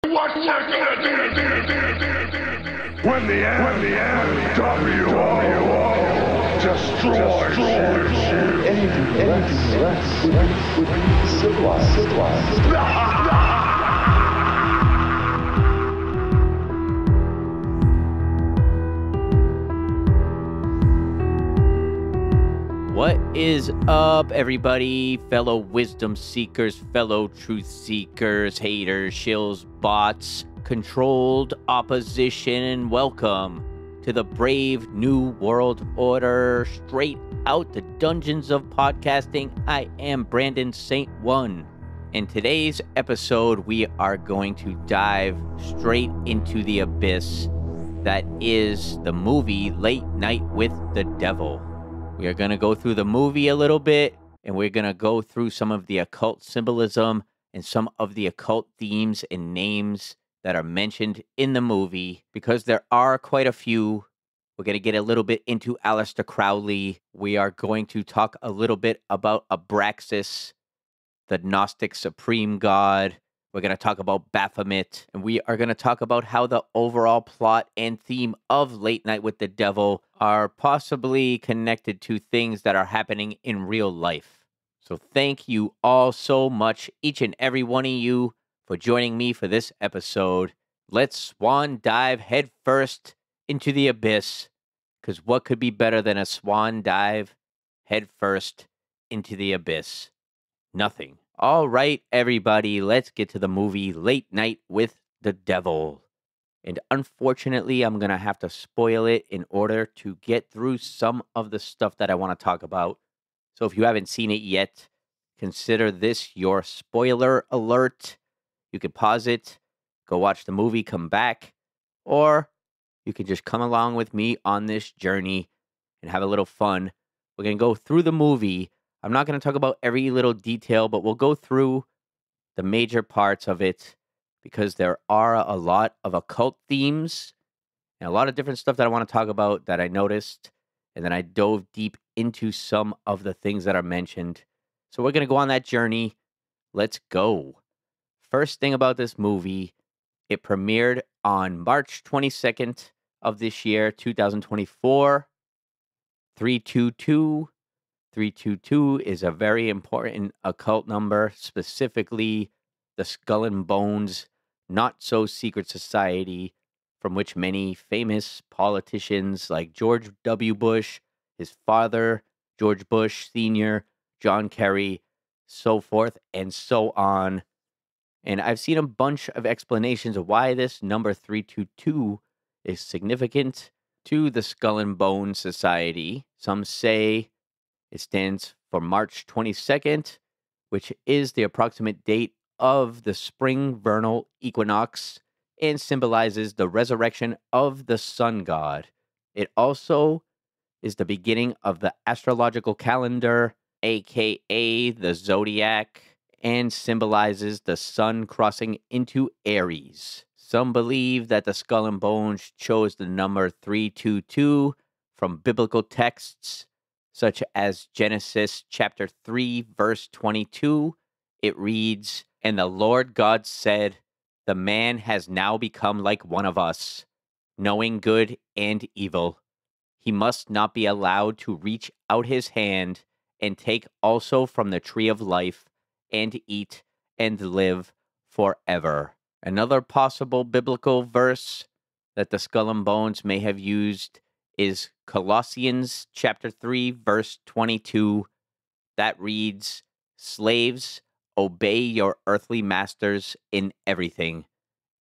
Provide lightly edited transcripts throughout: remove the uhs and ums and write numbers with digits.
What you gonna do? When the NWO destroys you. Anything less would be civilized. What is up, everybody? Fellow wisdom seekers, fellow truth seekers, haters, shills, bots, controlled opposition, and welcome to the brave new world order, straight out the dungeons of podcasting. I am Brandon St. One. In today's episode, we are going to dive straight into the abyss that is the movie Late Night with the Devil. We are going to go through the movie a little bit, and we're going to go through some of the occult symbolism and some of the occult themes and names that are mentioned in the movie, because there are quite a few. We're going to get a little bit into Aleister Crowley. We are going to talk a little bit about Abraxas, the Gnostic supreme god. We're going to talk about Baphomet, and we are going to talk about how the overall plot and theme of Late Night with the Devil are possibly connected to things that are happening in real life. So thank you all so much, each and every one of you, for joining me for this episode. Let's swan dive headfirst into the abyss, because what could be better than a swan dive headfirst into the abyss? Nothing. All right, everybody, let's get to the movie Late Night with the Devil. And unfortunately, I'm going to have to spoil it in order to get through some of the stuff that I want to talk about. So if you haven't seen it yet, consider this your spoiler alert. You can pause it, go watch the movie, come back, or you can just come along with me on this journey and have a little fun. We're going to go through the movie. I'm not going to talk about every little detail, but we'll go through the major parts of it, because there are a lot of occult themes and a lot of different stuff that I want to talk about that I noticed, and then I dove deep into some of the things that are mentioned. So we're going to go on that journey. Let's go. First thing about this movie, it premiered on March 22nd of this year, 2024. 322. 322 is a very important occult number, specifically the Skull and Bones Not-So-Secret Society, from which many famous politicians like George W. Bush, his father, George Bush Sr., John Kerry, so forth and so on. And I've seen a bunch of explanations of why this number 322 is significant to the Skull and Bones Society. Some say it stands for March 22nd, which is the approximate date of the spring vernal equinox and symbolizes the resurrection of the sun god. It also is the beginning of the astrological calendar, aka the zodiac, and symbolizes the sun crossing into Aries. Some believe that the Skull and Bones chose the number 322 from biblical texts such as Genesis chapter 3, verse 22. It reads, "And the Lord God said, the man has now become like one of us, knowing good and evil. He must not be allowed to reach out his hand and take also from the tree of life and eat and live forever." Another possible biblical verse that the Skull and Bones may have used is Colossians chapter 3, verse 22. That reads, "Slaves, obey your earthly masters in everything,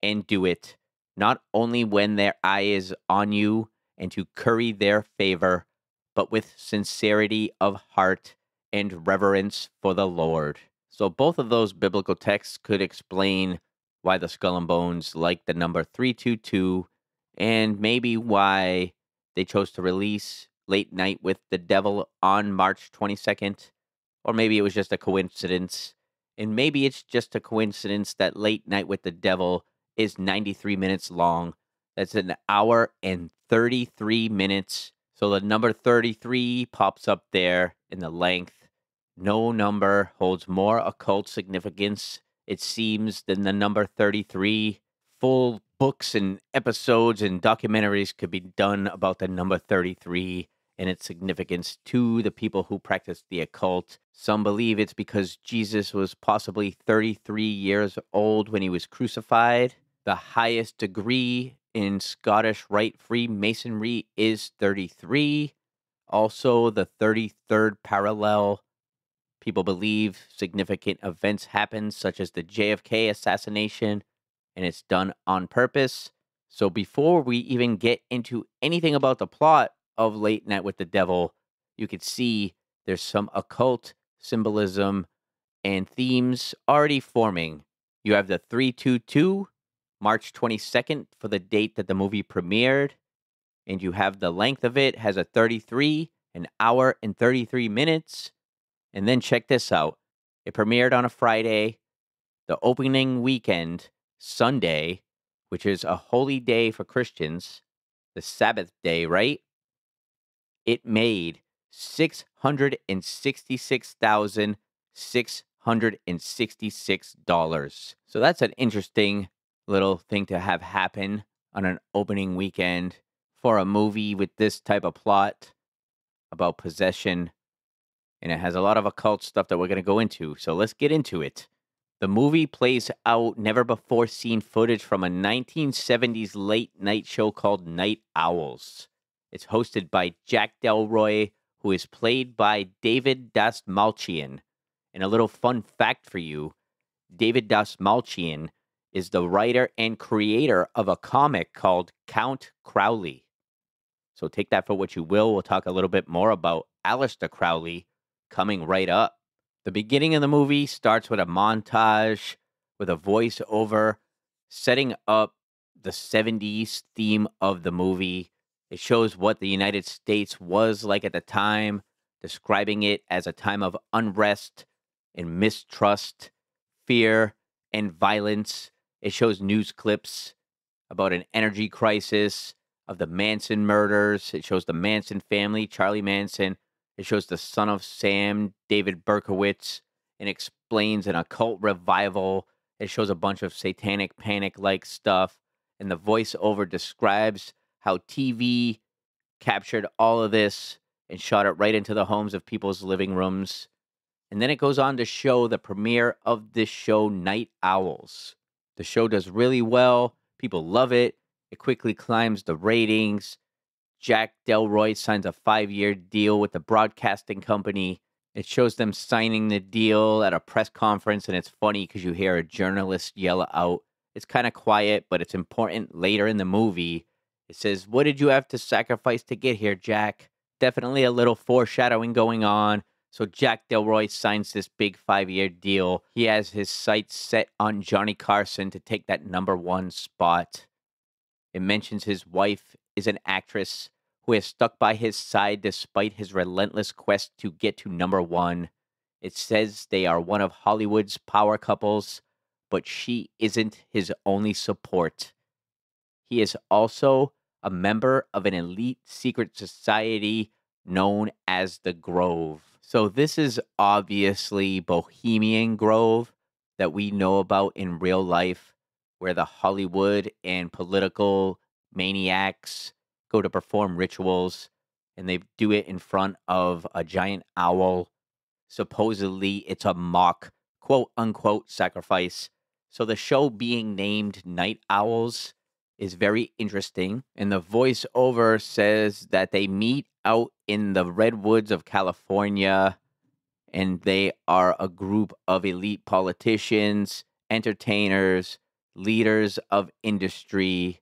and do it, not only when their eye is on you and to curry their favor, but with sincerity of heart and reverence for the Lord." So both of those biblical texts could explain why the Skull and Bones like the number 322, and maybe why they chose to release Late Night with the Devil on March 22nd. Or maybe it was just a coincidence. And maybe it's just a coincidence that Late Night with the Devil is 93 minutes long. That's an hour and 33 minutes. So the number 33 pops up there in the length. No number holds more occult significance, it seems, than the number 33. full books and episodes and documentaries could be done about the number 33 and its significance to the people who practice the occult. Some believe it's because Jesus was possibly 33 years old when he was crucified. The highest degree in Scottish Rite Freemasonry is 33. Also, the 33rd parallel. People believe significant events happen, such as the JFK assassination, and it's done on purpose. So before we even get into anything about the plot of Late Night with the Devil, you could see there's some occult symbolism and themes already forming. You have the 322, March 22nd, for the date that the movie premiered, and you have the length of it has a 33, an hour and 33 minutes. And then check this out. It premiered on a Friday, the opening weekend, Sunday, which is a holy day for Christians, the Sabbath day, right? It made $666,666. So that's an interesting little thing to have happen on an opening weekend for a movie with this type of plot about possession. And it has a lot of occult stuff that we're going to go into. So let's get into it. The movie plays out never-before-seen footage from a 1970s late-night show called Night Owls. It's hosted by Jack Delroy, who is played by David Dastmalchian. And a little fun fact for you, David Dastmalchian is the writer and creator of a comic called Count Crowley. So take that for what you will. We'll talk a little bit more about Aleister Crowley coming right up. The beginning of the movie starts with a montage with a voiceover setting up the 70s theme of the movie. It shows what the United States was like at the time, describing it as a time of unrest and mistrust, fear and violence. It shows news clips about an energy crisis, of the Manson murders. It shows the Manson family, Charlie Manson. It shows the son of Sam, David Berkowitz, and explains an occult revival. It shows a bunch of satanic panic-like stuff. And the voiceover describes how TV captured all of this and shot it right into the homes of people's living rooms. And then it goes on to show the premiere of this show, Night Owls. The show does really well. People love it. It quickly climbs the ratings. Jack Delroy signs a 5-year deal with the broadcasting company. It shows them signing the deal at a press conference, and it's funny because you hear a journalist yell out. It's kind of quiet, but it's important later in the movie. It says, "What did you have to sacrifice to get here, Jack?" Definitely a little foreshadowing going on. So Jack Delroy signs this big 5-year deal. He has his sights set on Johnny Carson to take that number 1 spot. It mentions his wife is an actress who has stuck by his side despite his relentless quest to get to number 1. It says they are one of Hollywood's power couples, but she isn't his only support. He is also a member of an elite secret society known as the Grove. So this is obviously Bohemian Grove that we know about in real life, where the Hollywood and political maniacs go to perform rituals, and they do it in front of a giant owl. Supposedly, it's a mock, quote-unquote, sacrifice. So the show being named Night Owls is very interesting. And the voiceover says that they meet out in the redwoods of California, and they are a group of elite politicians, entertainers, leaders of industry.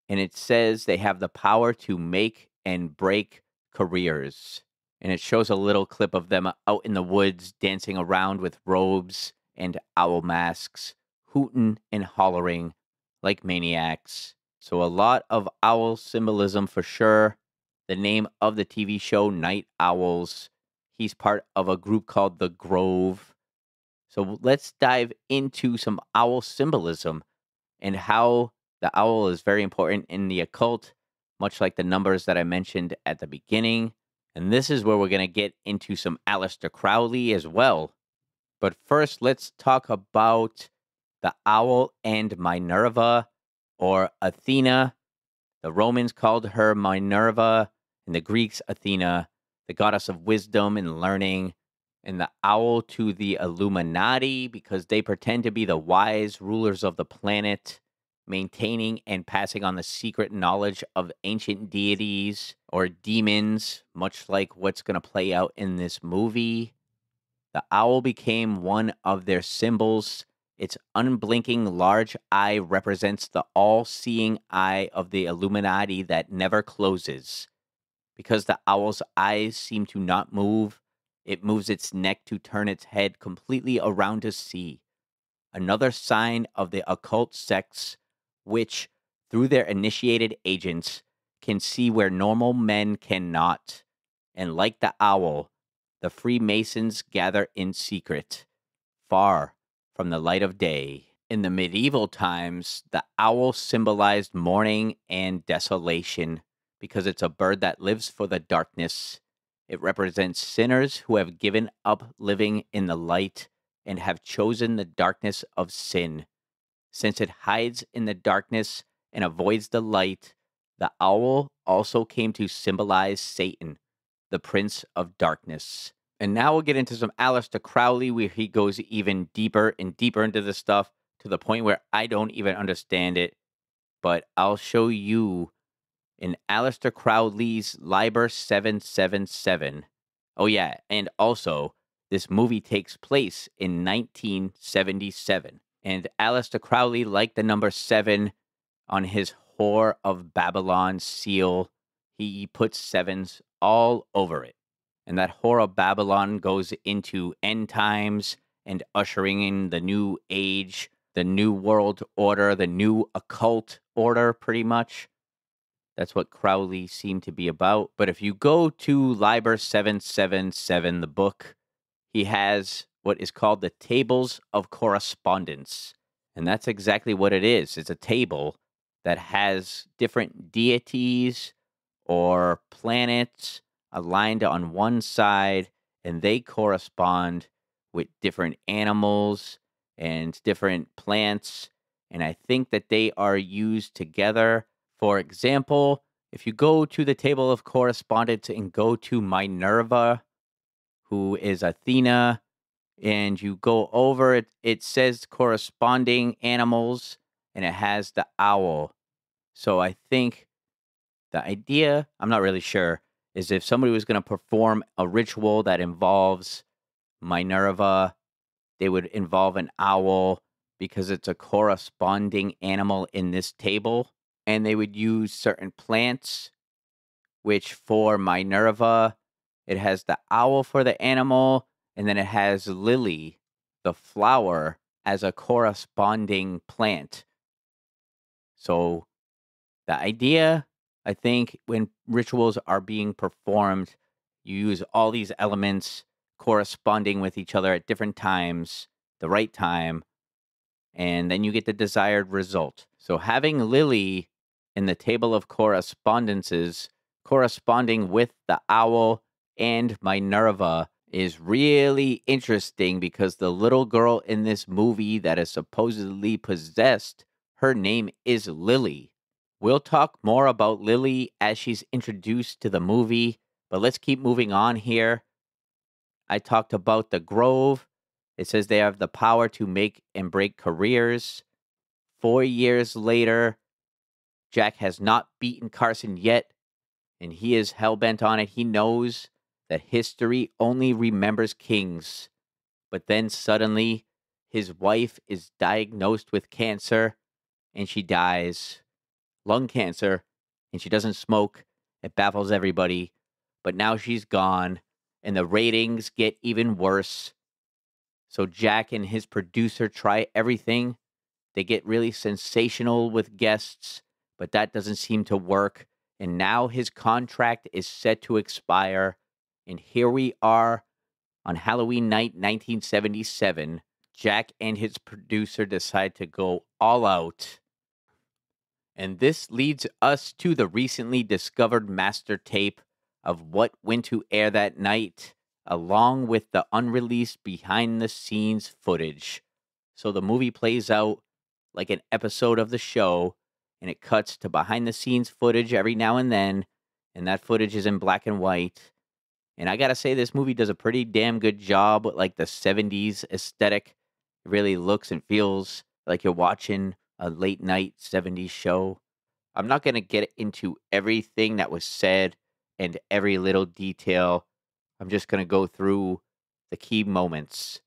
And it says they have the power to make and break careers. And it shows a little clip of them out in the woods dancing around with robes and owl masks, hooting and hollering like maniacs. So a lot of owl symbolism for sure. The name of the TV show, Night Owls. He's part of a group called the Grove. So let's dive into some owl symbolism and how the owl is very important in the occult, much like the numbers that I mentioned at the beginning. And this is where we're going to get into some Aleister Crowley as well. But first, let's talk about the owl and Minerva or Athena. The Romans called her Minerva, and the Greeks Athena, the goddess of wisdom and learning, and the owl to the Illuminati because they pretend to be the wise rulers of the planet, maintaining and passing on the secret knowledge of ancient deities or demons, much like what's going to play out in this movie. The owl became one of their symbols. Its unblinking large eye represents the all-seeing eye of the Illuminati that never closes. Because the owl's eyes seem to not move, it moves its neck to turn its head completely around to see. Another sign of the occult sects, which, through their initiated agents, can see where normal men cannot. And like the owl, the Freemasons gather in secret, far from the light of day. In the medieval times, the owl symbolized mourning and desolation because it's a bird that lives for the darkness. It represents sinners who have given up living in the light and have chosen the darkness of sin. Since it hides in the darkness and avoids the light, the owl also came to symbolize Satan, the prince of darkness. And now we'll get into some Aleister Crowley, where he goes even deeper and deeper into this stuff to the point where I don't even understand it. But I'll show you in Aleister Crowley's Liber 777. Oh, yeah. And also, this movie takes place in 1977. And Aleister Crowley liked the number 7 on his Whore of Babylon seal. He puts 7s all over it. And that Whore of Babylon goes into end times and ushering in the new age, the new world order, the new occult order, pretty much. That's what Crowley seemed to be about. But if you go to Liber 777, the book, he has what is called the Tables of Correspondence. And that's exactly what it is. It's a table that has different deities or planets aligned on one side, and they correspond with different animals and different plants. And I think that they are used together. For example, if you go to the table of correspondence and go to Minerva, who is Athena, and you go over it, it says corresponding animals, and it has the owl. So I think the idea, I'm not really sure, is if somebody was going to perform a ritual that involves Minerva, they would involve an owl because it's a corresponding animal in this table. And they would use certain plants, which for Minerva, it has the owl for the animal, and then it has lily, the flower, as a corresponding plant. So the idea, I think, when rituals are being performed, you use all these elements corresponding with each other at different times, the right time, and then you get the desired result. So having Lily in the table of correspondences corresponding with the owl and Minerva is really interesting because the little girl in this movie that is supposedly possessed, her name is Lily. We'll talk more about Lily as she's introduced to the movie, but let's keep moving on here. I talked about the Grove. It says they have the power to make and break careers. 4 years later, Jack has not beaten Carson yet, and he is hell-bent on it. He knows that history only remembers kings. But then suddenly, his wife is diagnosed with cancer, and she dies. Lung cancer, and she doesn't smoke. It baffles everybody. But now she's gone, and the ratings get even worse. So Jack and his producer try everything. They get really sensational with guests, but that doesn't seem to work. And now his contract is set to expire. And here we are on Halloween night, 1977. Jack and his producer decide to go all out. And this leads us to the recently discovered master tape of what went to air that night, along with the unreleased behind-the-scenes footage. So the movie plays out like an episode of the show, and it cuts to behind the scenes footage every now and then, and that footage is in black and white. And I gotta say, this movie does a pretty damn good job with like the 70s aesthetic. It really looks and feels like you're watching a late night 70s show. I'm not gonna get into everything that was said and every little detail. I'm just gonna go through the key moments.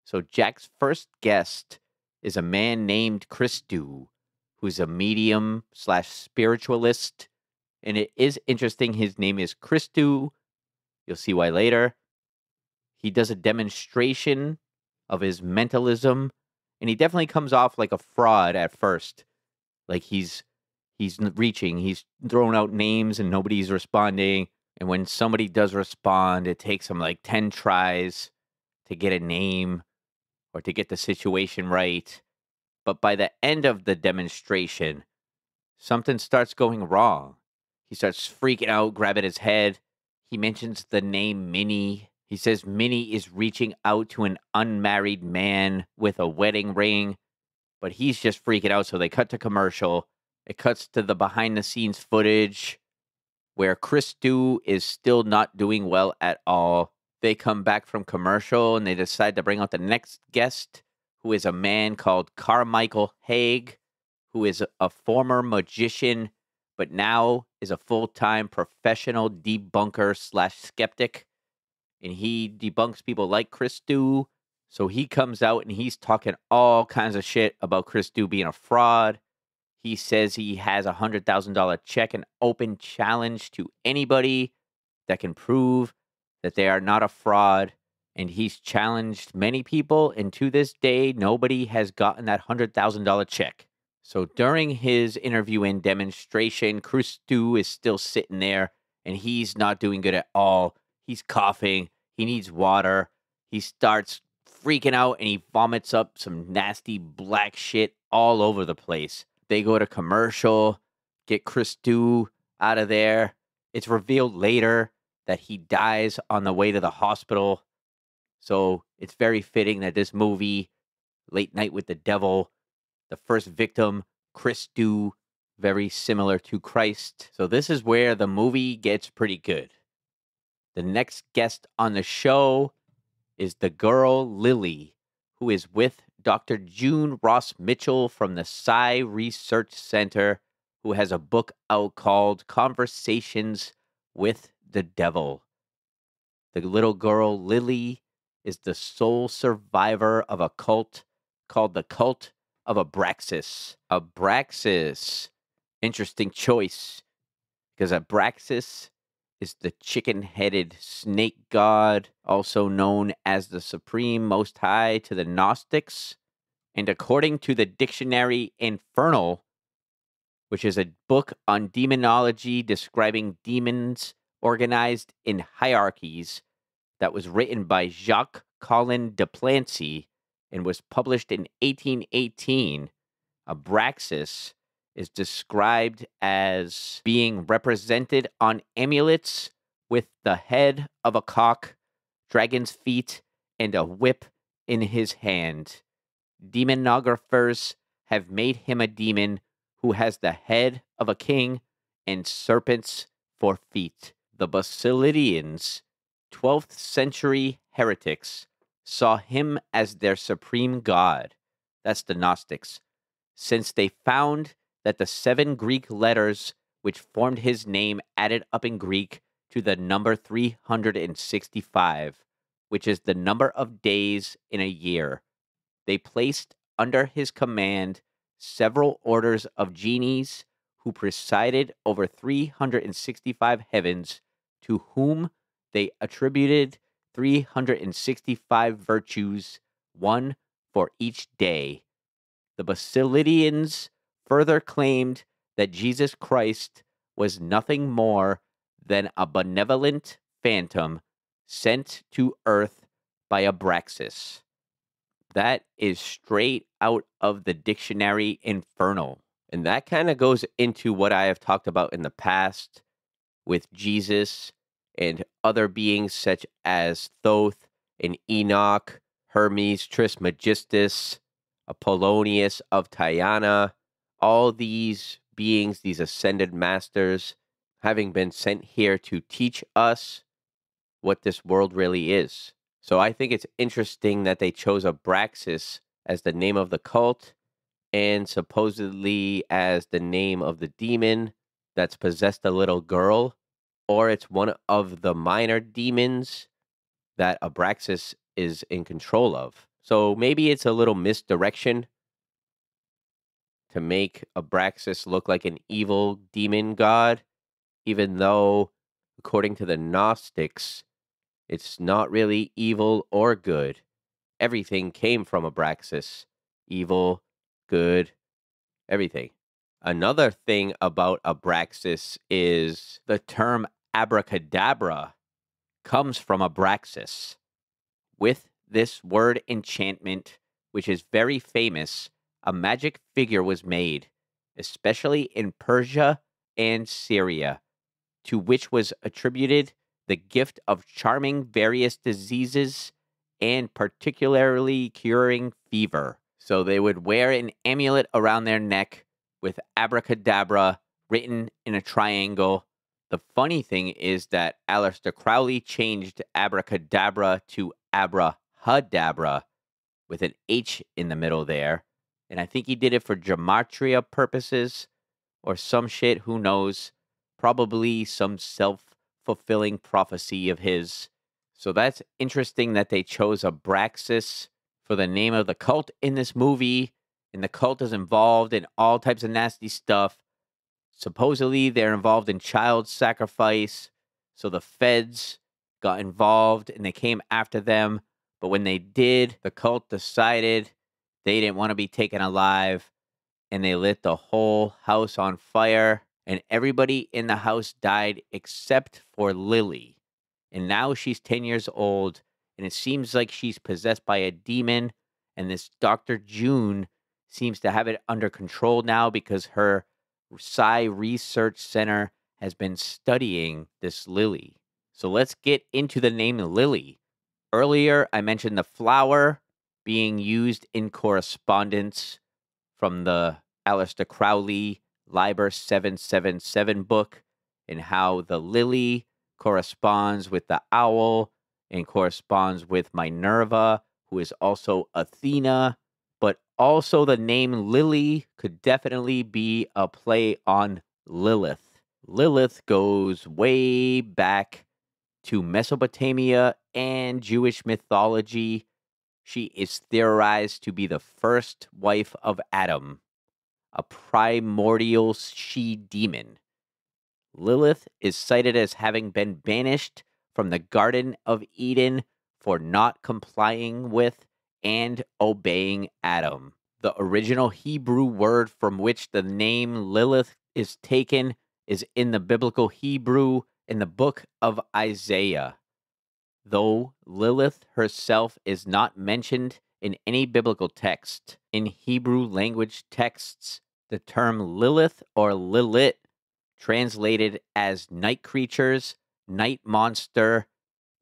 So Jack's first guest is a man named Christou, who's a medium slash spiritualist. And it is interesting, his name is Christou. You'll see why later. He does a demonstration of his mentalism, and he definitely comes off like a fraud at first. Like he's throwing out names and nobody's responding. And when somebody does respond, it takes him like 10 tries to get a name or to get the situation right. But by the end of the demonstration, something starts going wrong. He starts freaking out, grabbing his head. He mentions the name Minnie. He says Minnie is reaching out to an unmarried man with a wedding ring, but he's just freaking out. So they cut to commercial. It cuts to the behind the scenes footage where Christou is still not doing well at all. They come back from commercial and they decide to bring out the next guest, who is a man called Carmichael Haig, who is a former magician, but now is a full-time professional debunker slash skeptic. And he debunks people like Christou. So he comes out and he's talking all kinds of shit about Christou being a fraud. He says he has $100,000 check, an open challenge to anybody that can prove that they are not a fraud. And he's challenged many people, and to this day, nobody has gotten that $100,000 check. So during his interview and demonstration, Christou is still sitting there, and he's not doing good at all. He's coughing. He needs water. He starts freaking out, and he vomits up some nasty black shit all over the place. They go to commercial, get Christou out of there. It's revealed later that he dies on the way to the hospital. So it's very fitting that this movie, Late Night with the Devil, the first victim, Christou, very similar to Christ. So this is where the movie gets pretty good. The next guest on the show is the girl Lily, who is with Dr. June Ross Mitchell from the Psi Research Center, who has a book out called Conversations with the Devil. The little girl Lily is the sole survivor of a cult called the Cult of Abraxas. Abraxas. Interesting choice, because Abraxas is the chicken-headed snake god, also known as the Supreme Most High to the Gnostics. And according to the dictionary Infernal, which is a book on demonology describing demons organized in hierarchies, that was written by Jacques Collin de Plancy and was published in 1818, Abraxas is described as being represented on amulets with the head of a cock, dragon's feet, and a whip in his hand. Demonographers have made him a demon who has the head of a king and serpents for feet. The Basilidians, 12th century heretics, saw him as their supreme god. That's the Gnostics, since they found that the 7 Greek letters which formed his name added up in Greek to the number 365, which is the number of days in a year. They placed under his command several orders of genies who presided over 365 heavens, to whom they attributed 365 virtues, one for each day. The Basilidians further claimed that Jesus Christ was nothing more than a benevolent phantom sent to earth by Abraxas. That is straight out of the dictionary Infernal. And that kind of goes into what I have talked about in the past with Jesus and other beings such as Thoth and Enoch, Hermes Trismegistus, Apollonius of Tyana. All these beings, these ascended masters, having been sent here to teach us what this world really is. So I think it's interesting that they chose Abraxas as the name of the cult and supposedly as the name of the demon that's possessed a little girl, or it's one of the minor demons that Abraxas is in control of. So maybe it's a little misdirection to make Abraxas look like an evil demon god, even though, according to the Gnostics, it's not really evil or good. Everything came from Abraxas. Evil, good, everything. Another thing about Abraxas is the term abracadabra comes from Abraxas. With this word enchantment, which is very famous, a magic figure was made, especially in Persia and Syria, to which was attributed the gift of charming various diseases and particularly curing fever. So they would wear an amulet around their neck with abracadabra written in a triangle. The funny thing is that Aleister Crowley changed abracadabra to abrahadabra with an H in the middle there. And I think he did it for gematria purposes or some shit, who knows? Probably some self-fulfilling prophecy of his. So that's interesting that they chose Abraxas for the name of the cult in this movie. And the cult is involved in all types of nasty stuff. Supposedly, they're involved in child sacrifice. So the feds got involved and they came after them. But when they did, the cult decided they didn't want to be taken alive. And they lit the whole house on fire. And everybody in the house died except for Lily. And now she's 10 years old. And it seems like she's possessed by a demon. And this Dr. June seems to have it under control now because her Psi Research Center has been studying this Lily. So let's get into the name Lily. Earlier, I mentioned the flower being used in correspondence from the Aleister Crowley Liber 777 book, and how the lily corresponds with the owl and corresponds with Minerva, who is also Athena. But also the name Lily could definitely be a play on Lilith. Lilith goes way back to Mesopotamia and Jewish mythology. She is theorized to be the first wife of Adam, a primordial she-demon. Lilith is cited as having been banished from the Garden of Eden for not complying with and obeying Adam. The original Hebrew word from which the name Lilith is taken is in the biblical Hebrew in the book of Isaiah. Though Lilith herself is not mentioned in any biblical text, in Hebrew language texts, the term Lilith or Lilit, translated as night creatures, night monster,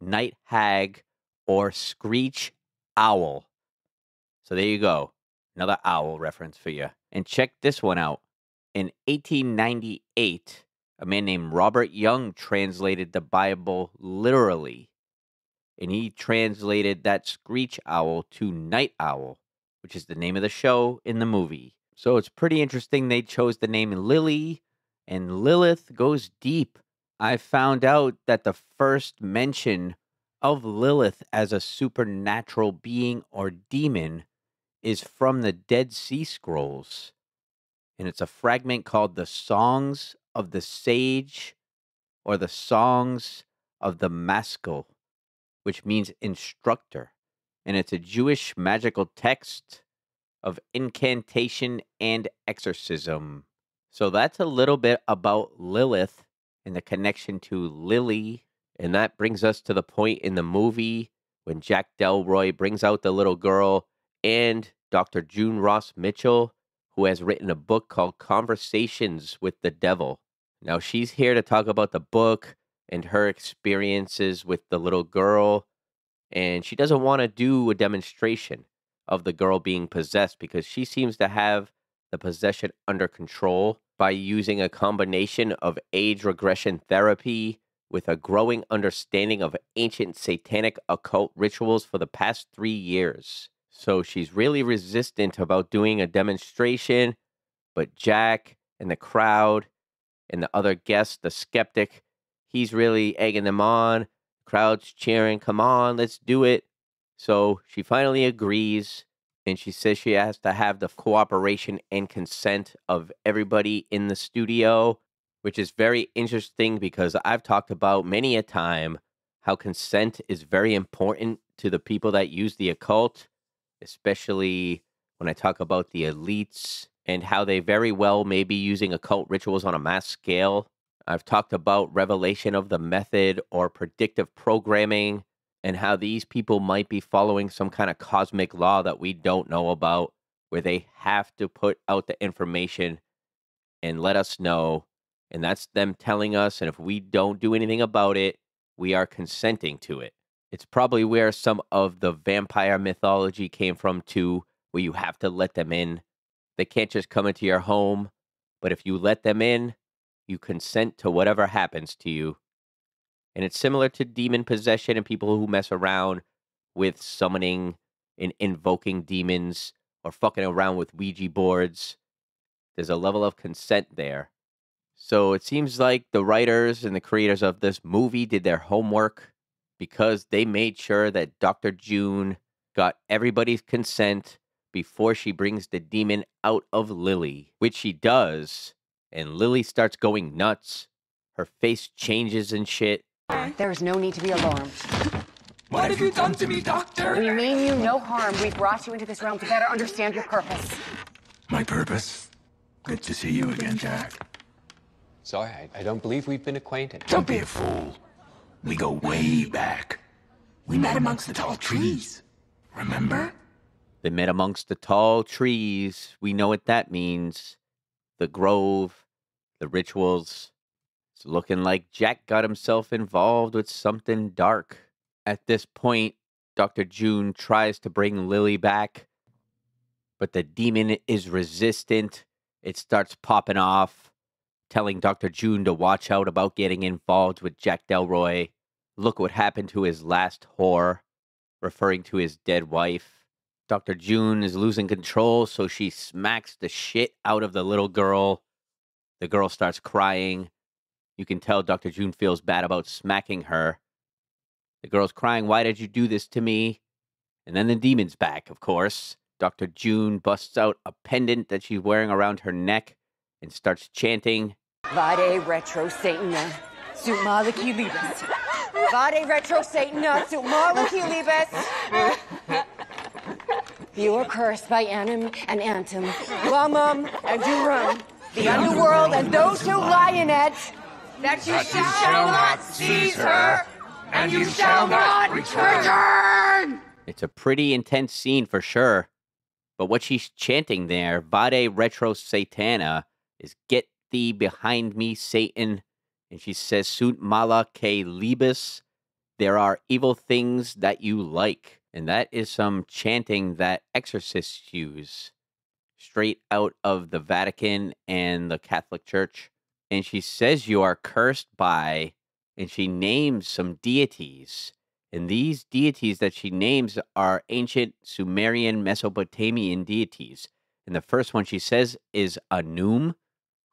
night hag, or screech owl. So there you go. Another owl reference for you. And check this one out. In 1898, a man named Robert Young translated the Bible literally. And he translated that screech owl to night owl, which is the name of the show in the movie. So it's pretty interesting they chose the name Lily, and Lilith goes deep. I found out that the first mention of Lilith as a supernatural being or demon is from the Dead Sea Scrolls. And it's a fragment called the Songs of the Sage or the Songs of the Maskell, which means instructor. And it's a Jewish magical text of incantation and exorcism. So that's a little bit about Lilith and the connection to Lily. And that brings us to the point in the movie when Jack Delroy brings out the little girl and Dr. June Ross Mitchell, who has written a book called Conversations with the Devil. Now she's here to talk about the book and her experiences with the little girl. And she doesn't want to do a demonstration of the girl being possessed because she seems to have the possession under control by using a combination of age regression therapy with a growing understanding of ancient satanic occult rituals for the past 3 years. So she's really resistant about doing a demonstration, but Jack and the crowd and the other guest, the skeptic, he's really egging them on. Crowd's cheering, come on, let's do it. So she finally agrees, and she says she has to have the cooperation and consent of everybody in the studio, which is very interesting because I've talked about many a time how consent is very important to the people that use the occult, especially when I talk about the elites and how they very well may be using occult rituals on a mass scale. I've talked about revelation of the method or predictive programming and how these people might be following some kind of cosmic law that we don't know about, where they have to put out the information and let us know. And that's them telling us. And if we don't do anything about it, we are consenting to it. It's probably where some of the vampire mythology came from too, where you have to let them in. They can't just come into your home, but if you let them in, you consent to whatever happens to you. And it's similar to demon possession and people who mess around with summoning and invoking demons or fucking around with Ouija boards. There's a level of consent there. So it seems like the writers and the creators of this movie did their homework because they made sure that Dr. June got everybody's consent before she brings the demon out of Lily, which she does. And Lily starts going nuts. Her face changes and shit. There is no need to be alarmed. What have you done to me, Doctor? We mean you no harm. We've brought you into this realm to better understand your purpose. My purpose? Good to see you again, Jack. Sorry, I don't believe we've been acquainted. Don't be a fool. We go way back. We met amongst the tall trees. Remember? They met amongst the tall trees. We know what that means. The grove, the rituals. It's looking like Jack got himself involved with something dark. At this point, Dr. June tries to bring Lily back, but the demon is resistant. It starts popping off, telling Dr. June to watch out about getting involved with Jack Delroy. Look what happened to his last whore, referring to his dead wife. Dr. June is losing control, so she smacks the shit out of the little girl. The girl starts crying. You can tell Dr. June feels bad about smacking her. The girl's crying, "Why did you do this to me?" And then the demon's back, of course. Dr. June busts out a pendant that she's wearing around her neck and starts chanting, Vade retro Satana, sut maliki libes. Vade retro Satana, sut maliki libes. You are cursed by Anim and Antum, Lamum and Durum, the underworld and those who lie in it, that you shall not seize her, and you shall not return. It's a pretty intense scene for sure. But what she's chanting there, Vade retro Satana, is "Get thee behind me, Satan." And she says, "Sunt mala que libis." There are evil things that you like. And that is some chanting that exorcists use, straight out of the Vatican and the Catholic Church. And she says you are cursed by, and she names some deities. And these deities that she names are ancient Sumerian Mesopotamian deities. And the first one she says is Anum,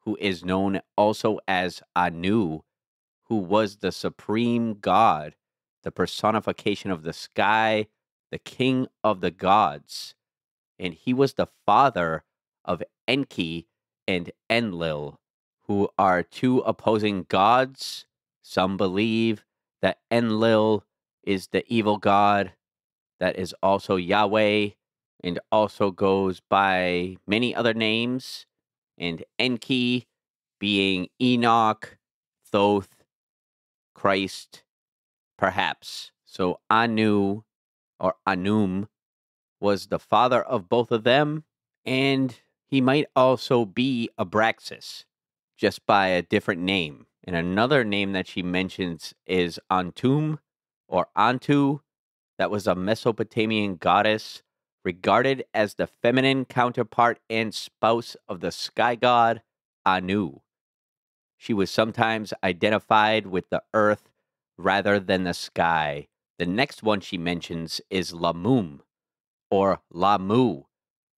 who is known also as Anu, who was the supreme god, the personification of the sky, the king of the gods. And he was the father of Enki and Enlil, who are two opposing gods. Some believe that Enlil is the evil god that is also Yahweh and also goes by many other names, and Enki being Enoch, Thoth, Christ, perhaps. So Anu or Anum was the father of both of them, and he might also be Abraxas, just by a different name. And another name that she mentions is Antum or Antu. That was a Mesopotamian goddess regarded as the feminine counterpart and spouse of the sky god Anu. She was sometimes identified with the earth rather than the sky. The next one she mentions is Lamum, or Lamu,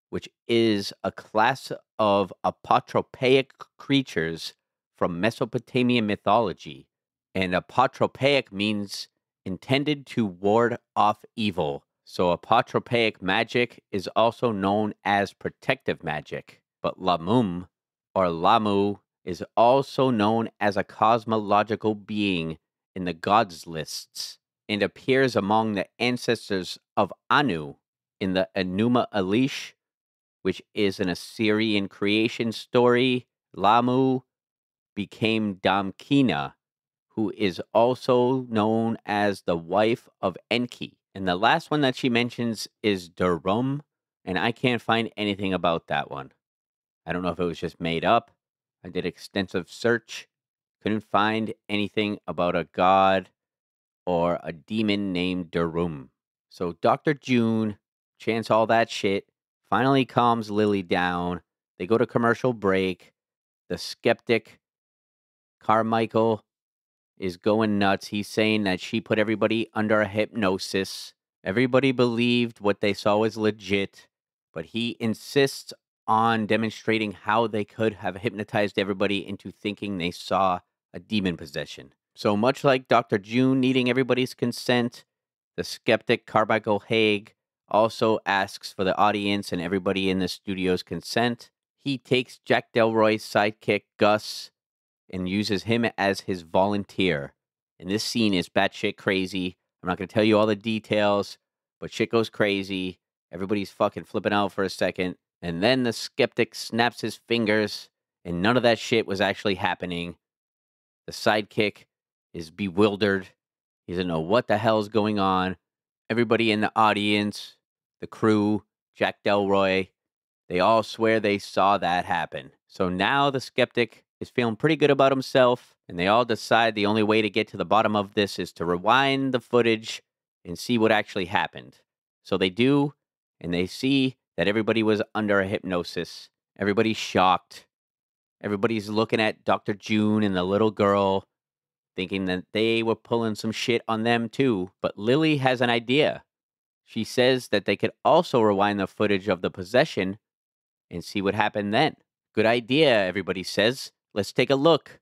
which is a class of apotropaic creatures from Mesopotamian mythology. And apotropaic means intended to ward off evil. So apotropaic magic is also known as protective magic. But Lamum, or Lamu, is also known as a cosmological being in the gods lists and appears among the ancestors of Anu in the Enuma Elish, which is an Assyrian creation story. Lamu became Damkina, who is also known as the wife of Enki. And the last one that she mentions is Durum, and I can't find anything about that one. I don't know if it was just made up. I did extensive search, couldn't find anything about a god or a demon named Durum. So Dr. June chants all that shit, finally calms Lily down. They go to commercial break. The skeptic, Carmichael, is going nuts. He's saying that she put everybody under a hypnosis. Everybody believed what they saw was legit, but he insists on demonstrating how they could have hypnotized everybody into thinking they saw a demon possession. So much like Dr. June needing everybody's consent, the skeptic Carmichael Haig also asks for the audience and everybody in the studio's consent. He takes Jack Delroy's sidekick, Gus, and uses him as his volunteer. And this scene is batshit crazy. I'm not going to tell you all the details, but shit goes crazy. Everybody's fucking flipping out for a second. And then the skeptic snaps his fingers, and none of that shit was actually happening. The sidekick is bewildered. He doesn't know what the hell's going on. Everybody in the audience, the crew, Jack Delroy, they all swear they saw that happen. So now the skeptic is feeling pretty good about himself, and they all decide the only way to get to the bottom of this is to rewind the footage and see what actually happened. So they do, and they see that everybody was under a hypnosis. Everybody's shocked. Everybody's looking at Dr. June and the little girl, thinking that they were pulling some shit on them too. But Lily has an idea. She says that they could also rewind the footage of the possession and see what happened then. Good idea, everybody says. Let's take a look.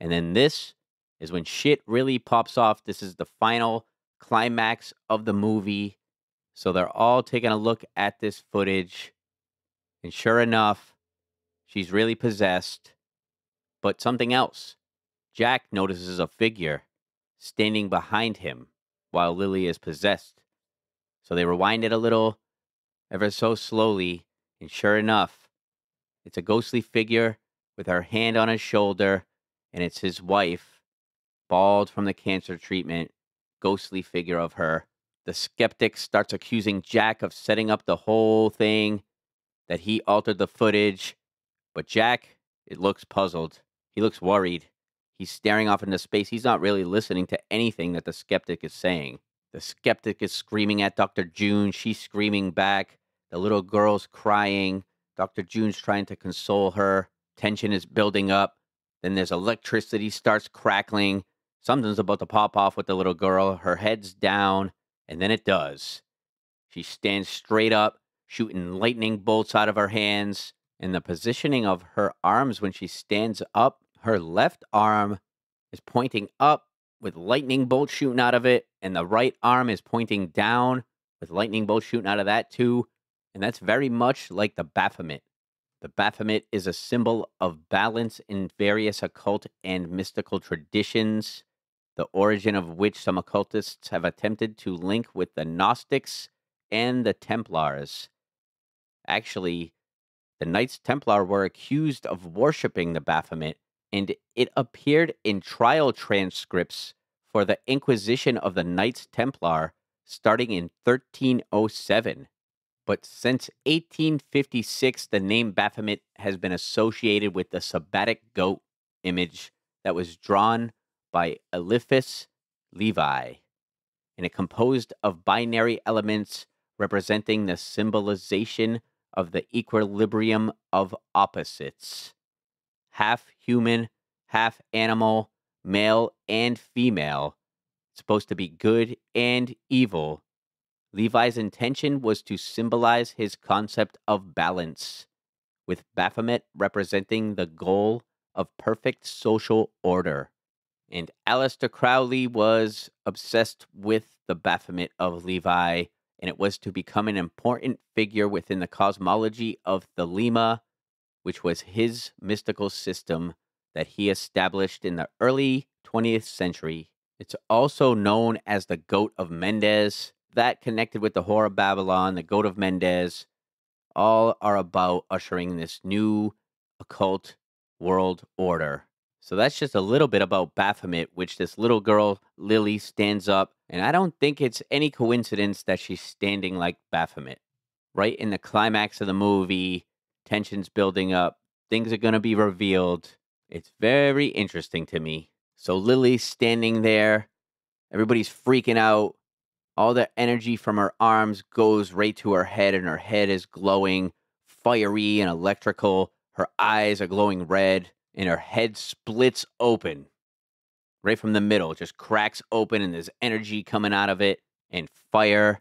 And then this is when shit really pops off. This is the final climax of the movie. So they're all taking a look at this footage. And sure enough, she's really possessed. But something else. Jack notices a figure standing behind him while Lily is possessed. So they rewind it a little, ever so slowly, and sure enough, it's a ghostly figure with her hand on his shoulder, and it's his wife, bald from the cancer treatment, ghostly figure of her. The skeptic starts accusing Jack of setting up the whole thing, that he altered the footage, but Jack, it looks puzzled. He looks worried. He's staring off into space. He's not really listening to anything that the skeptic is saying. The skeptic is screaming at Dr. June. She's screaming back. The little girl's crying. Dr. June's trying to console her. Tension is building up. Then there's electricity starts crackling. Something's about to pop off with the little girl. Her head's down, and then it does. She stands straight up, shooting lightning bolts out of her hands. And the positioning of her arms when she stands up, her left arm is pointing up with lightning bolts shooting out of it, and the right arm is pointing down with lightning bolts shooting out of that too. And that's very much like the Baphomet. The Baphomet is a symbol of balance in various occult and mystical traditions, the origin of which some occultists have attempted to link with the Gnostics and the Templars. Actually, the Knights Templar were accused of worshiping the Baphomet, and it appeared in trial transcripts for the Inquisition of the Knights Templar starting in 1307. But since 1856, the name Baphomet has been associated with the sabbatic goat image that was drawn by Eliphas Levi, and it composed of binary elements representing the symbolization of the equilibrium of opposites. half human, half animal, male and female, supposed to be good and evil. Levi's intention was to symbolize his concept of balance, with Baphomet representing the goal of perfect social order. And Aleister Crowley was obsessed with the Baphomet of Levi, and it was to become an important figure within the cosmology of Thelema, which was his mystical system that he established in the early 20th century. It's also known as the Goat of Mendes. That connected with the Whore of Babylon, the Goat of Mendes, all are about ushering this new occult world order. So that's just a little bit about Baphomet, which this little girl, Lily, stands up. And I don't think it's any coincidence that she's standing like Baphomet. Right in the climax of the movie, tension's building up, things are going to be revealed. It's very interesting to me. So Lily's standing there, everybody's freaking out. All the energy from her arms goes right to her head, and her head is glowing fiery and electrical. Her eyes are glowing red, and her head splits open right from the middle. It just cracks open, and there's energy coming out of it, and fire.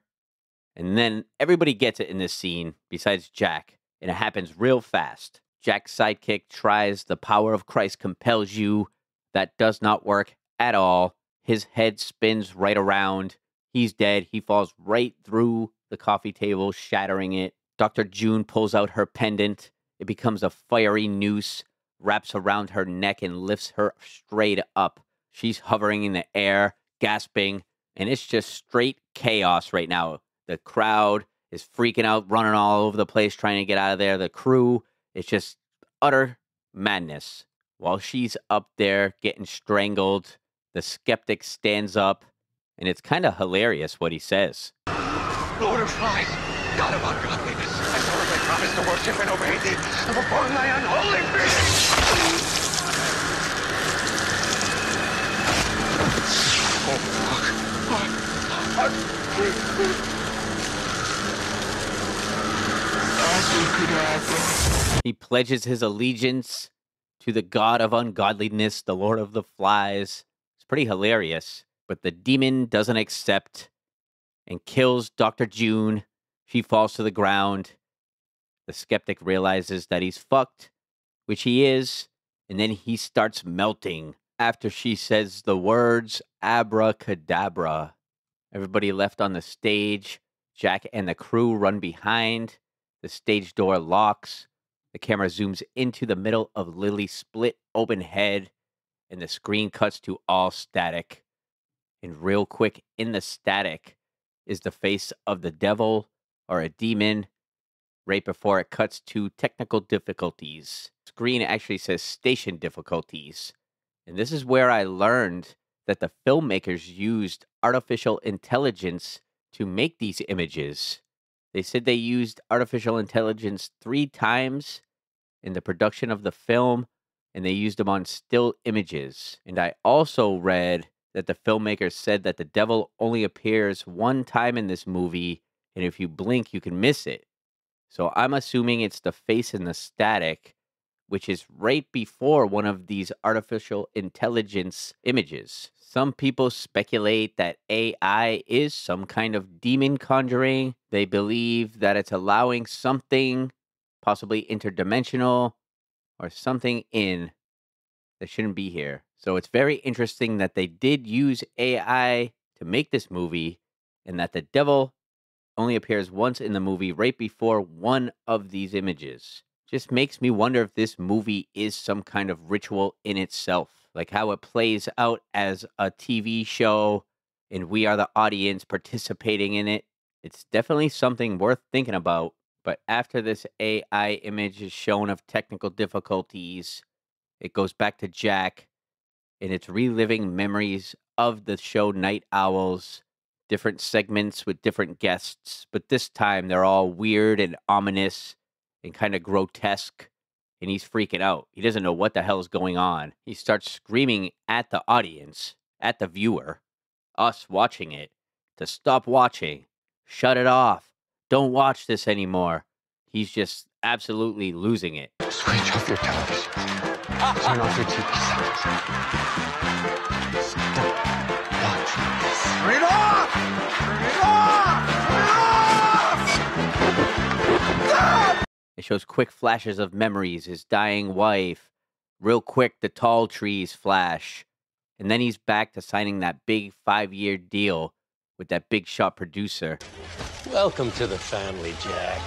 And then everybody gets it in this scene, besides Jack, and it happens real fast. Jack's sidekick tries "The power of Christ compels you." That does not work at all. His head spins right around. He's dead. He falls right through the coffee table, shattering it. Dr. June pulls out her pendant. It becomes a fiery noose, wraps around her neck, and lifts her straight up. She's hovering in the air, gasping, and it's just straight chaos right now. The crowd is freaking out, running all over the place, trying to get out of there. The crew, it's just utter madness. While she's up there getting strangled, the skeptic stands up, and it's kind of hilarious what he says. Lord of Flies, God of ungodliness, I solemnly promise to worship and obey thee, and perform thy unholy bidding. He pledges his allegiance to the god of ungodliness, the Lord of the Flies. It's pretty hilarious. But the demon doesn't accept and kills Dr. June. She falls to the ground. The skeptic realizes that he's fucked, which he is, and then he starts melting after she says the words abracadabra. Everybody left on the stage. Jack and the crew run behind. The stage door locks. The camera zooms into the middle of Lily's split open head, and the screen cuts to all static. And real quick, in the static is the face of the devil or a demon right before it cuts to technical difficulties. Screen actually says station difficulties. And this is where I learned that the filmmakers used artificial intelligence to make these images. They said they used artificial intelligence 3 times in the production of the film, and they used them on still images. And I also read that the filmmakers said that the devil only appears 1 time in this movie, and if you blink, you can miss it. So I'm assuming it's the face in the static, which is right before one of these artificial intelligence images. Some people speculate that AI is some kind of demon conjuring. They believe that it's allowing something, possibly interdimensional, or something in that shouldn't be here. So it's very interesting that they did use AI to make this movie, and that the devil only appears once in the movie right before one of these images. Just makes me wonder if this movie is some kind of ritual in itself, like how it plays out as a TV show and we are the audience participating in it. It's definitely something worth thinking about. But after this AI image is shown of technical difficulties, it goes back to Jack, and it's reliving memories of the show Night Owls, different segments with different guests, but this time they're all weird and ominous and kind of grotesque, and he's freaking out. He doesn't know what the hell is going on. He starts screaming at the audience, at the viewer, us watching it, to stop watching, shut it off, don't watch this anymore. He's just absolutely losing it. Switch off your television. Turn off your TV set. Don't watch this. Turn it off! Turn it off! Turn it off! It shows quick flashes of memories, his dying wife. Real quick, the tall trees flash. And then he's back to signing that big 5-year deal with that big shot producer. Welcome to the family, Jack.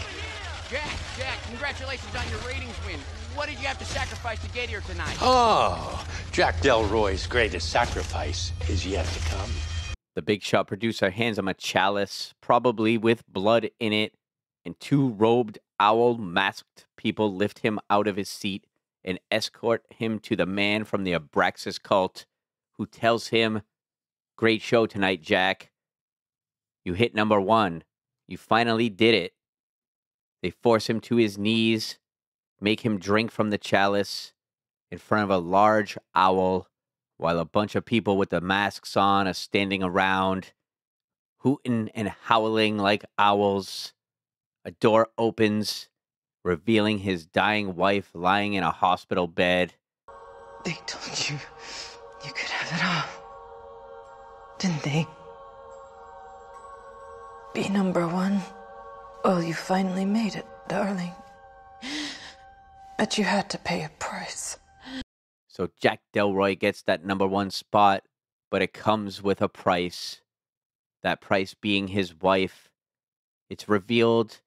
Jack, congratulations on your ratings win. What did you have to sacrifice to get here tonight? Oh, Jack Delroy's greatest sacrifice is yet to come. The big shot producer hands him a chalice, probably with blood in it, and 2 robed owl masked people lift him out of his seat and escort him to the man from the Abraxas cult, who tells him, "Great show tonight, Jack. You hit number 1. You finally did it." They force him to his knees, make him drink from the chalice in front of a large owl, while a bunch of people with the masks on are standing around, hooting and howling like owls. A door opens, revealing his dying wife lying in a hospital bed. They told you you could have it all, didn't they? Be number 1. Well, you finally made it, darling. But you had to pay a price. So Jack Delroy gets that number 1 spot, but it comes with a price. That price being his wife. It's revealed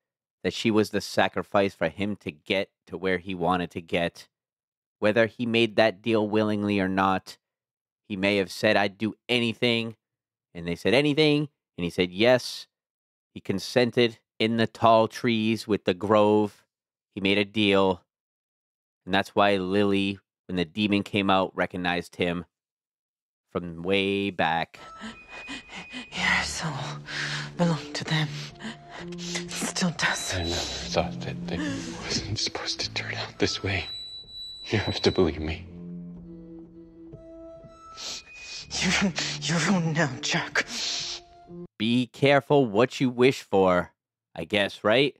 that she was the sacrifice for him to get to where he wanted to get. Whether he made that deal willingly or not, he may have said, "I'd do anything." And they said, "Anything?" And he said, yes. He consented in the tall trees with the grove. He made a deal. And that's why Lily, when the demon came out, recognized him from way back. Your soul belonged to them. Still does. I never thought that it wasn't supposed to turn out this way. You have to believe me. You're ruined now, Jack. Be careful what you wish for, I guess, right?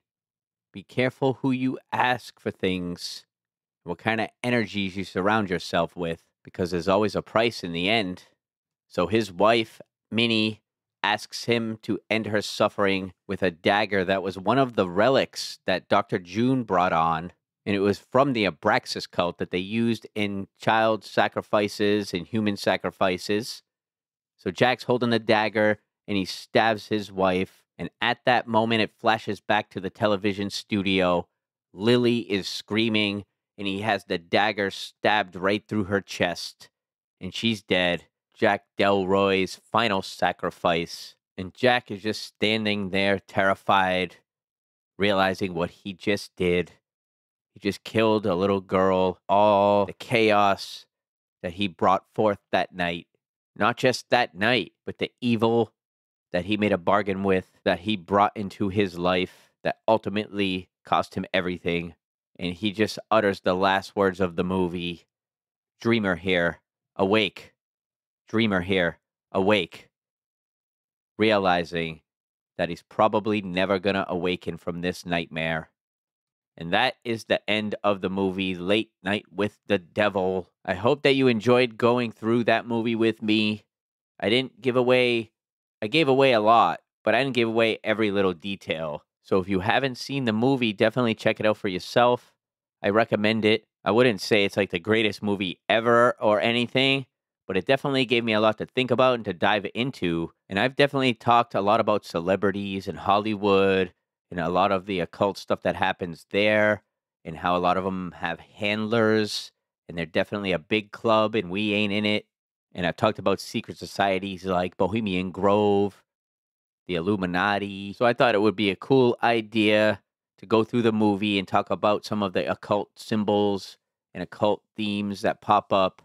Be careful who you ask for things, what kind of energies you surround yourself with, because there's always a price in the end. So his wife, Minnie, asks him to end her suffering with a dagger that was one of the relics that Dr. June brought on. And it was from the Abraxas cult that they used in child sacrifices and human sacrifices. So Jack's holding the dagger and he stabs his wife. And at that moment, it flashes back to the television studio. Lily is screaming and he has the dagger stabbed right through her chest. And she's dead. Jack Delroy's final sacrifice. And Jack is just standing there terrified, realizing what he just did. He just killed a little girl. All the chaos that he brought forth that night. Not just that night, but the evil that he made a bargain with, that he brought into his life, that ultimately cost him everything. And he just utters the last words of the movie. Dreamer here, awake. Dreamer here, awake. Realizing that he's probably never going to awaken from this nightmare. And that is the end of the movie, Late Night with the Devil. I hope that you enjoyed going through that movie with me. I gave away a lot, but I didn't give away every little detail. So if you haven't seen the movie, definitely check it out for yourself. I recommend it. I wouldn't say it's like the greatest movie ever or anything, but it definitely gave me a lot to think about and to dive into. And I've definitely talked a lot about celebrities and Hollywood and a lot of the occult stuff that happens there and how a lot of them have handlers and they're definitely a big club and we ain't in it. And I've talked about secret societies like Bohemian Grove, the Illuminati. So I thought it would be a cool idea to go through the movie and talk about some of the occult symbols and occult themes that pop up,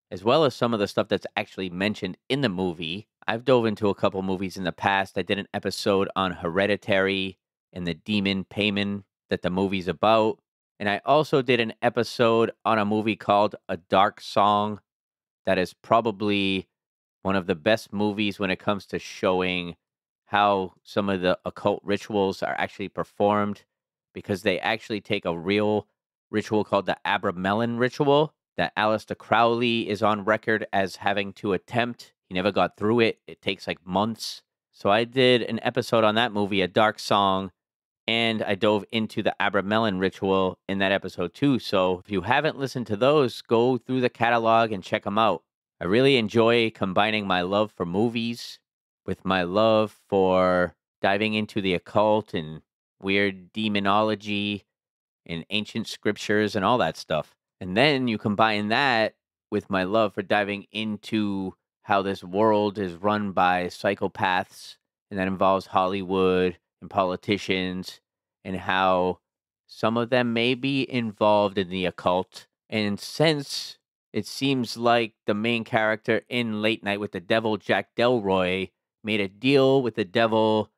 as well as some of the stuff that's actually mentioned in the movie. I've dove into a couple movies in the past. I did an episode on Hereditary and the demon Payman that the movie's about. And I also did an episode on a movie called A Dark Song that is probably one of the best movies when it comes to showing how some of the occult rituals are actually performed, because they actually take a real ritual called the Abramelin ritual, that Aleister Crowley is on record as having to attempt. He never got through it. It takes like months. So I did an episode on that movie, A Dark Song, and I dove into the Abramelin ritual in that episode too. So if you haven't listened to those, go through the catalog and check them out. I really enjoy combining my love for movies with my love for diving into the occult and weird demonology and ancient scriptures and all that stuff. And then you combine that with my love for diving into how this world is run by psychopaths, and that involves Hollywood and politicians, and how some of them may be involved in the occult. And since it seems like the main character in Late Night with the Devil, Jack Delroy, made a deal with the devil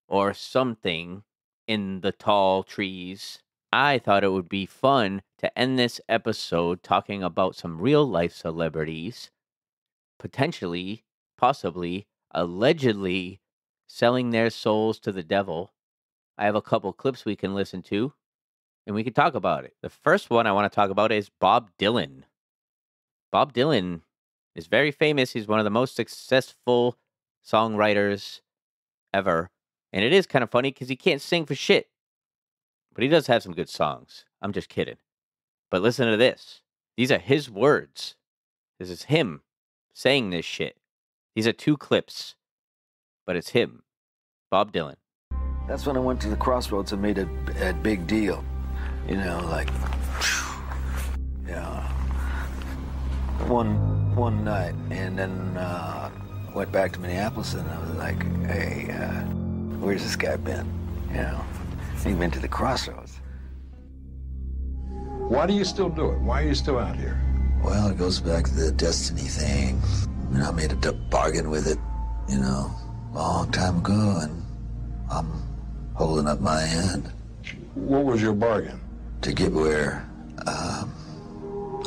or something in the tall trees, I thought it would be fun to end this episode talking about some real life celebrities, potentially, possibly, allegedly selling their souls to the devil. I have a couple clips we can listen to, and we can talk about it. The first one I want to talk about is Bob Dylan. Bob Dylan is very famous. He's one of the most successful songwriters ever. And it is kind of funny because he can't sing for shit. But he does have some good songs. I'm just kidding. But listen to this. These are his words. This is him saying this shit. These are 2 clips. But it's him. Bob Dylan. That's when I went to the crossroads and made a big deal. You know, like, yeah. One night, and then went back to Minneapolis, and I was like, hey, where's this guy been? You know, he went to the crossroads. Why do you still do it? Why are you still out here? Well, it goes back to the destiny thing. I mean, I made a bargain with it, you know, a long time ago, and I'm holding up my end. What was your bargain? To get where I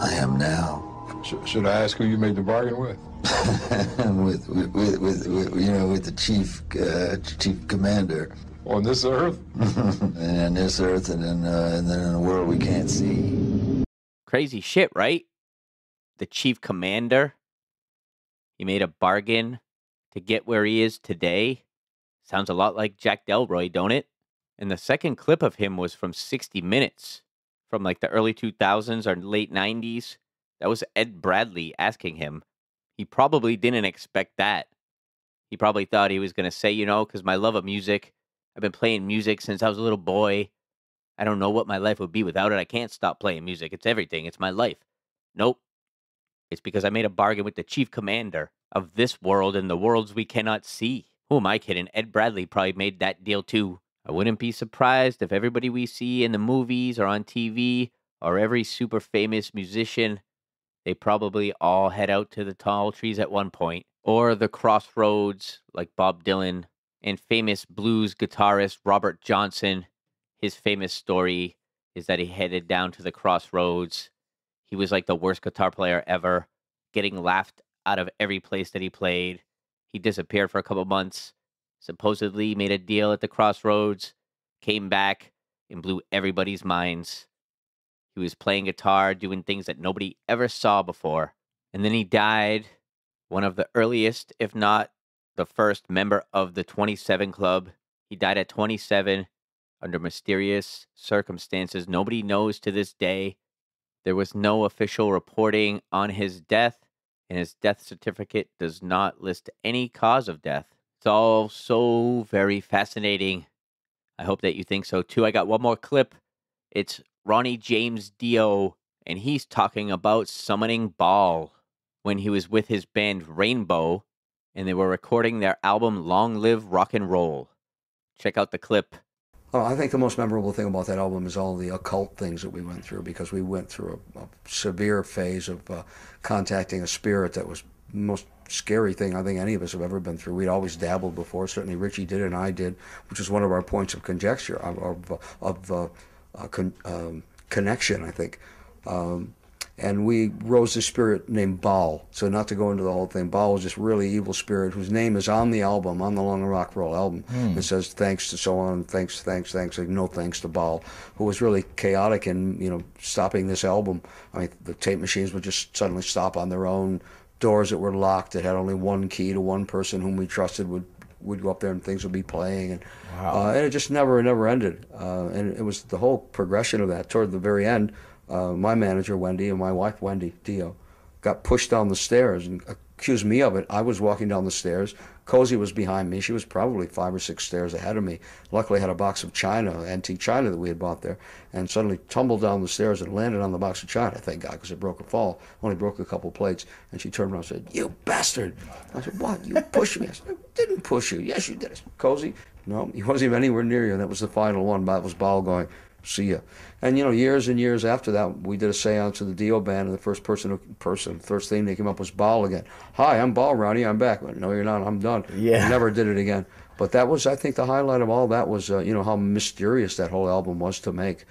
am now. Should I ask who you made the bargain with? with you know, with the chief commander. On this earth? And on this earth, and then in a world we can't see. Crazy shit, right? The chief commander. He made a bargain to get where he is today. Sounds a lot like Jack Delroy, don't it? And the second clip of him was from 60 Minutes, from like the early 2000s or late 90s. That was Ed Bradley asking him. He probably didn't expect that. He probably thought he was going to say, you know, because my love of music, I've been playing music since I was a little boy. I don't know what my life would be without it. I can't stop playing music. It's everything. It's my life. Nope. It's because I made a bargain with the chief commander of this world and the worlds we cannot see. Who am I kidding? Ed Bradley probably made that deal too. I wouldn't be surprised if everybody we see in the movies or on TV or every super famous musician, they probably all head out to the tall trees at one point. Or the crossroads like Bob Dylan and famous blues guitarist Robert Johnson. His famous story is that he headed down to the crossroads. He was like the worst guitar player ever, getting laughed out of every place that he played. He disappeared for a couple months, supposedly made a deal at the crossroads, came back and blew everybody's minds. He was playing guitar, doing things that nobody ever saw before. And then he died, one of the earliest, if not the first member of the 27 Club. He died at 27 under mysterious circumstances. Nobody knows to this day. There was no official reporting on his death, and his death certificate does not list any cause of death. It's all so very fascinating. I hope that you think so too. I got one more clip. It's Ronnie James Dio, and he's talking about summoning Baal when he was with his band Rainbow, and they were recording their album Long Live Rock and Roll. Check out the clip. Oh, I think the most memorable thing about that album is all the occult things that we went through, because we went through a severe phase of contacting a spirit that was the most scary thing I think any of us have ever been through. We'd always dabbled before. Certainly Richie did and I did, which was one of our points of conjecture, of connection, I think. And we rose this spirit named Baal. So not to go into the whole thing, Baal was this really evil spirit whose name is on the album, on the Long Rock Roll album. It says thanks to so on, thanks, like no thanks to Baal, who was really chaotic in, you know, stopping this album. I mean, the tape machines would just suddenly stop on their own. Doors that were locked that had only one key to one person whom we trusted would go up there and things would be playing. And, and it just never ended. And it was the whole progression of that. Toward the very end, my manager, Wendy, and my wife, Wendy Dio, got pushed down the stairs and accused me of it. I was walking down the stairs. Cozy was behind me. She was probably 5 or 6 stairs ahead of me. Luckily, I had a box of china, antique china that we had bought there, and suddenly tumbled down the stairs and landed on the box of china, thank God, because it broke a fall. Only broke a couple plates. And she turned around and said, "You bastard." I said, "What? You pushed me." I said, "I didn't push you." "Yes, you did." I said, "Cozy?" "No, he wasn't even anywhere near you." And that was the final one. That was Baal going, "See ya." And, you know, years and years after that, we did a seance of the Dio band, and the first thing that came up was Baal again. "Hi, I'm Baal, Ronnie, I'm back." "No, you're not, I'm done." Yeah. We never did it again. But that was, I think, the highlight of all that was, you know, how mysterious that whole album was to make.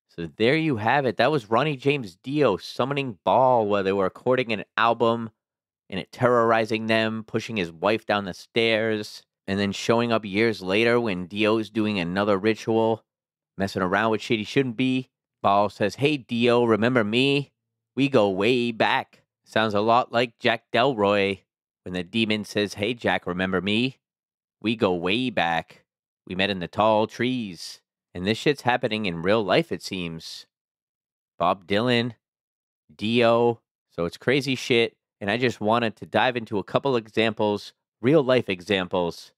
So there you have it. That was Ronnie James Dio summoning Baal while they were recording an album and it terrorizing them, pushing his wife down the stairs, and then showing up years later when Dio's doing another ritual, messing around with shit he shouldn't be. Baal says, "Hey, Dio, remember me? We go way back." Sounds a lot like Jack Delroy when the demon says, "Hey, Jack, remember me? We go way back. We met in the tall trees." And this shit's happening in real life, it seems. Bob Dylan, Dio. So it's crazy shit. And I just wanted to dive into a couple examples, real life examples,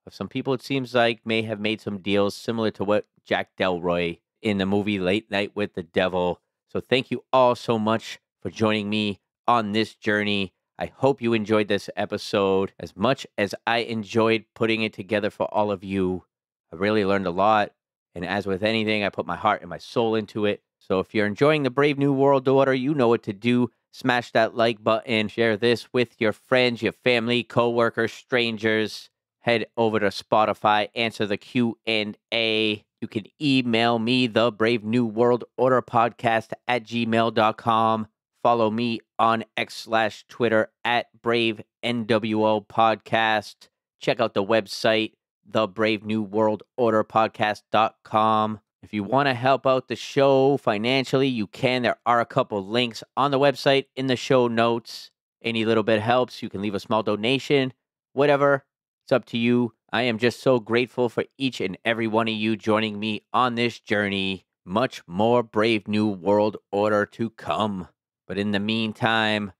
of some people it seems like may have made some deals similar to what Jack Delroy in the movie Late Night with the Devil. So thank you all so much for joining me on this journey. I hope you enjoyed this episode as much as I enjoyed putting it together for all of you. I really learned a lot. And as with anything, I put my heart and my soul into it. So if you're enjoying the Brave New World Order, you know what to do. Smash that like button. Share this with your friends, your family, coworkers, strangers. Head over to Spotify, answer the Q&A. You can email me, the Brave New World Order podcast at gmail.com. Follow me on X/Twitter at Brave NWO Podcast. Check out the website, thebravenewworldorderpodcast.com. If you want to help out the show financially, you can. There are a couple links on the website in the show notes. Any little bit helps. You can leave a small donation, whatever. It's up to you. I am just so grateful for each and every one of you joining me on this journey. Much more Brave New World Order to come. But in the meantime,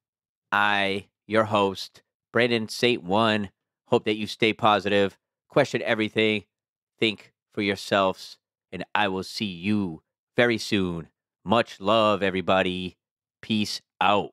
I, your host, Brandon St. One, hope that you stay positive, question everything, think for yourselves, and I will see you very soon. Much love, everybody. Peace out.